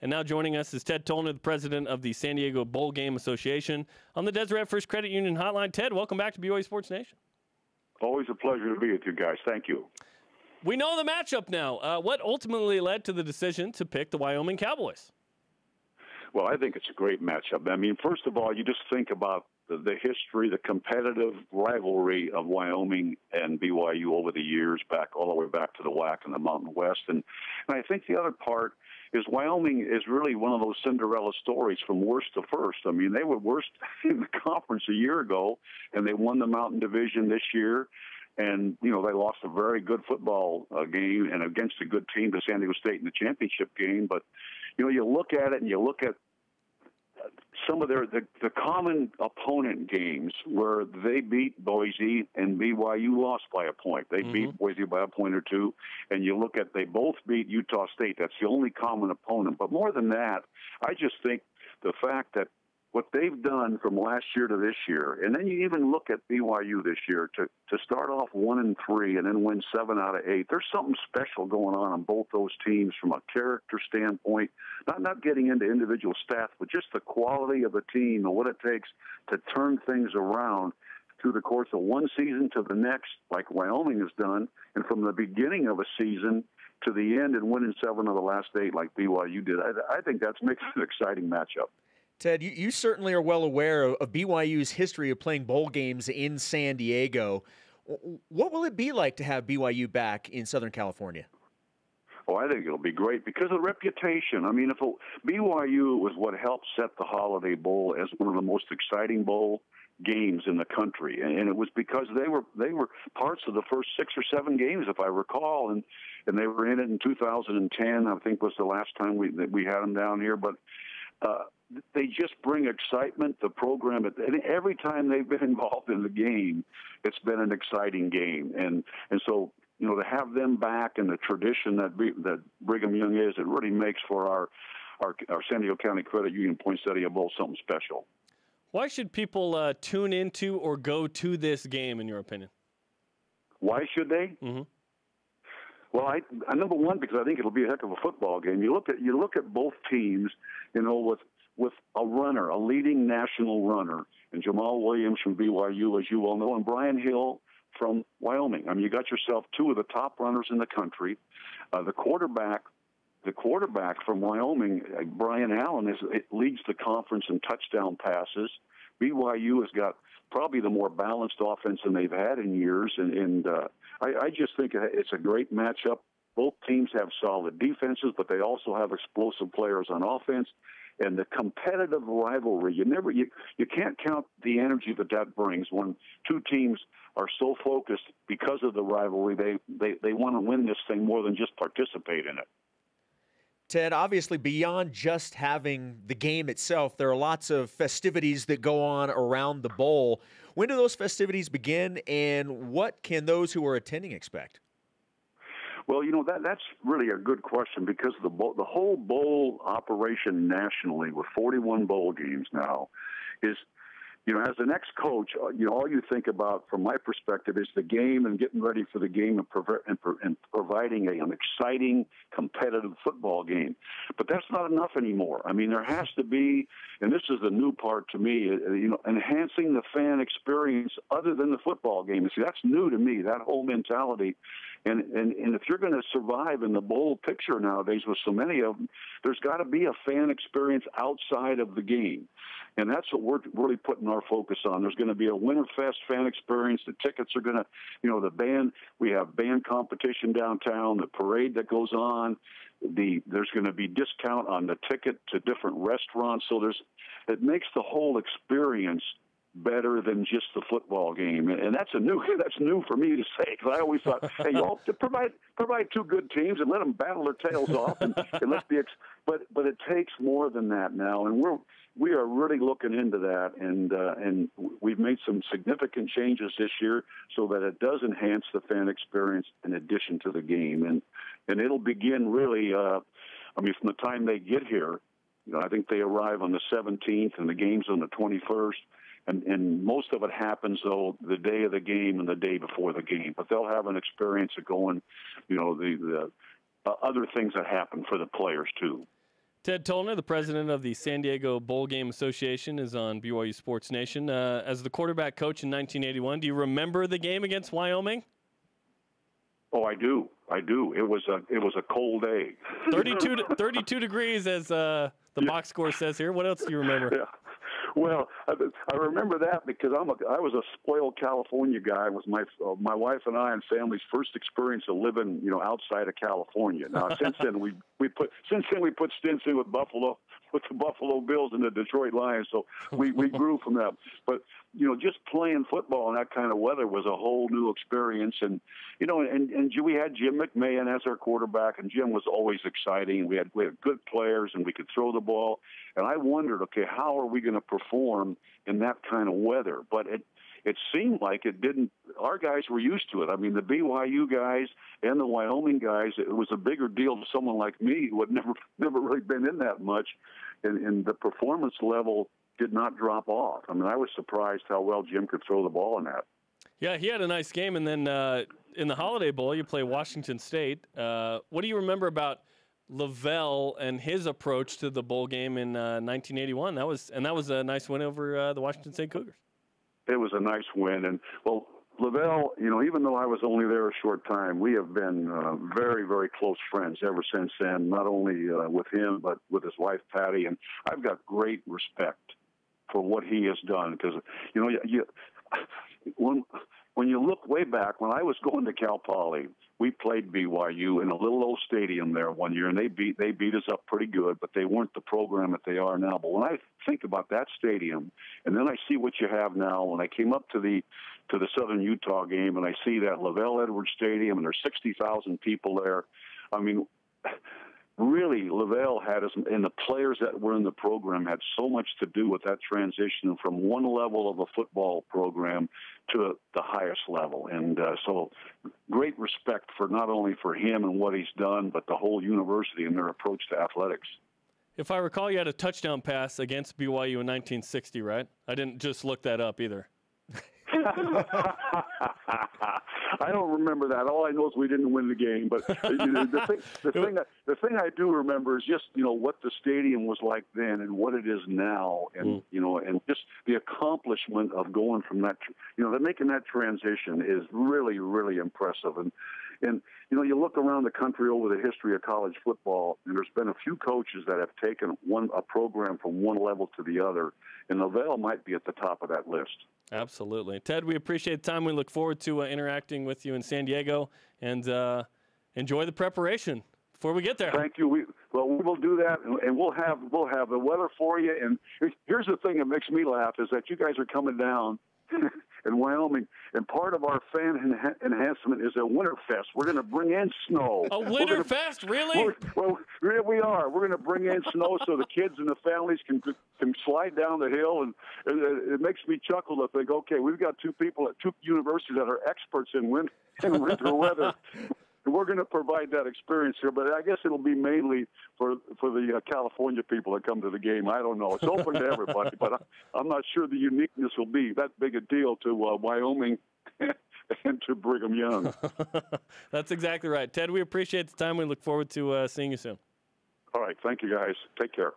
And now joining us is Ted Tollner, the president of the San Diego Bowl Game Association, on the Deseret First Credit Union Hotline. Ted, welcome back to BYU Sports Nation. Always a pleasure to be with you guys. Thank you. We know the matchup now. What ultimately led to the decision to pick the Wyoming Cowboys? Well, I think it's a great matchup. I mean, first of all, you just think about the history, the competitive rivalry of Wyoming and BYU over the years, all the way back to the WAC and the Mountain West. And I think the other part is Wyoming is really one of those Cinderella stories from worst to first. I mean, they were worst in the conference a year ago, and they won the Mountain Division this year. And, you know, they lost a very good football game and against a good team to San Diego State in the championship game. But, you know, you look at it and you look at some of the common opponent games where they beat Boise and BYU lost by a point. They beat Boise by a point or two, and you look at they both beat Utah State. That's the only common opponent. But more than that, I just think the fact that what they've done from last year to this year, and then you even look at BYU this year to start off 1-3 and then win 7 out of 8. There's something special going on both those teams from a character standpoint. Not getting into individual stats, but just the quality of the team and what it takes to turn things around through the course of one season to the next, like Wyoming has done, and from the beginning of a season to the end and winning 7 of the last 8 like BYU did. I think that makes it an exciting matchup. Ted, you certainly are well aware of BYU's history of playing bowl games in San Diego. What will it be like to have BYU back in Southern California? Oh, I think it'll be great because of the reputation. I mean, if BYU was what helped set the Holiday Bowl as one of the most exciting bowl games in the country, and it was because they were parts of the first 6 or 7 games, if I recall, and they were in it in 2010. I think was the last time we had them down here, but. They just bring excitement. The program, and every time they've been involved in the game, it's been an exciting game. And so, you know, to have them back and the tradition that Brigham Young is, it really makes for our San Diego County Credit Union Poinsettia Bowl something special. Why should people tune into or go to this game, in your opinion? Why should they? Well, I number one, because I think it'll be a heck of a football game. You look at both teams, you know, with a runner, a leading national runner, and Jamal Williams from BYU, as you well know, and Brian Hill from Wyoming. I mean, you got yourself 2 of the top runners in the country. The quarterback from Wyoming, Brian Allen, leads the conference in touchdown passes. BYU has got probably the more balanced offense than they've had in years, and I just think it's a great matchup. Both teams have solid defenses, but they also have explosive players on offense. And the competitive rivalry, you can't count the energy that brings when 2 teams are so focused because of the rivalry. They want to win this thing more than just participate in it. Ted, obviously beyond just having the game itself, there are lots of festivities that go on around the bowl. When do those festivities begin, and what can those who are attending expect? Well, you know, that's really a good question because the whole bowl operation nationally with 41 bowl games now is, you know, as an ex-coach, you know, all you think about from my perspective is the game and getting ready for the game and providing an exciting, competitive football game. But that's not enough anymore. I mean, there has to be, and this is the new part to me, you know, enhancing the fan experience other than the football game. And see, that's new to me, that whole mentality. And if you're going to survive in the bowl picture nowadays with so many of them, there's got to be a fan experience outside of the game. And that's what we're really putting our focus on. There's going to be a Winterfest fan experience. The tickets are going to, you know, we have band competition downtown, the parade that goes on. There's going to be discount on the ticket to different restaurants. So it makes the whole experience better than just the football game, and that's new for me to say, because I always thought, hey, y'all provide 2 good teams and let them battle their tails off, and let's be. But it takes more than that now, and we are really looking into that, and we've made some significant changes this year so that it does enhance the fan experience in addition to the game, and it'll begin really. I mean, from the time they get here, you know, I think they arrive on the 17th, and the game's on the 21st. And most of it happens, though, the day of the game and the day before the game. But they'll have an experience of going, you know, the other things that happen for the players, too. Ted Tollner, the president of the San Diego Bowl Game Association, is on BYU Sports Nation. As the quarterback coach in 1981, do you remember the game against Wyoming? Oh, I do. It was a cold day. 32 degrees, as the box score says here. What else do you remember? Yeah. Well, I remember that because I was a spoiled California guy. It was my wife and I and family's first experience of living, outside of California. Now, since then we put stints in with the Buffalo Bills and the Detroit Lions, so we grew from that. But just playing football in that kind of weather was a whole new experience. And and we had Jim McMahon as our quarterback, and Jim was always exciting. We had good players, and we could throw the ball. And I wondered, okay, how are we going to perform in that kind of weather? But it seemed like it didn't. Our guys were used to it. I mean, the BYU guys and the Wyoming guys, it was a bigger deal to someone like me who had never really been in that much, and the performance level did not drop off. I mean, I was surprised how well Jim could throw the ball in that. Yeah, he had a nice game, and then in the Holiday Bowl, you play Washington State. What do you remember about Lavelle and his approach to the bowl game in 1981? That was a nice win over the Washington State Cougars. It was a nice win, and well, Lavelle, even though I was only there a short time, we have been very, very close friends ever since then. Not only with him, but with his wife Patty, and I've got great respect for what he has done because when you look way back, when I was going to Cal Poly, we played BYU in a little old stadium there one year, and they beat us up pretty good, but they weren't the program that they are now. But when I think about that stadium, and then I see what you have now, when I came up to the Southern Utah game, and I see that Lavelle Edwards Stadium, and there's 60,000 people there. I mean, really, Lavelle had us, and the players that were in the program had so much to do with that transition from one level of a football program to the highest level. And so great respect for not only for him and what he's done, but the whole university and their approach to athletics. If I recall, you had a touchdown pass against BYU in 1960, right? I didn't just look that up either. I don't remember that. All I know is we didn't win the game. But the thing I do remember is just what the stadium was like then and what it is now, and and just the accomplishment of going from that. Making that transition is really, really impressive. And you look around the country over the history of college football, and there's been a few coaches that have taken a program from one level to the other, and Lavelle might be at the top of that list. Absolutely. Ted, we appreciate the time. We look forward to interacting with you in San Diego, and enjoy the preparation before we get there. Thank you. We will do that, and we'll have the weather for you. And here's the thing that makes me laugh is that you guys are coming down in Wyoming, and part of our fan enhancement is a winter fest. We're going to bring in snow. A winter fest, really? Well, we are. We're going to bring in snow so the kids and the families can slide down the hill, and it makes me chuckle to think, okay, we've got two people at two universities that are experts in winter weather. And we're going to provide that experience here, but I guess it'll be mainly for the California people that come to the game. I don't know. It's open to everybody, but I'm not sure the uniqueness will be that big a deal to Wyoming and to Brigham Young. That's exactly right. Ted, we appreciate the time. We look forward to seeing you soon. All right. Thank you, guys. Take care.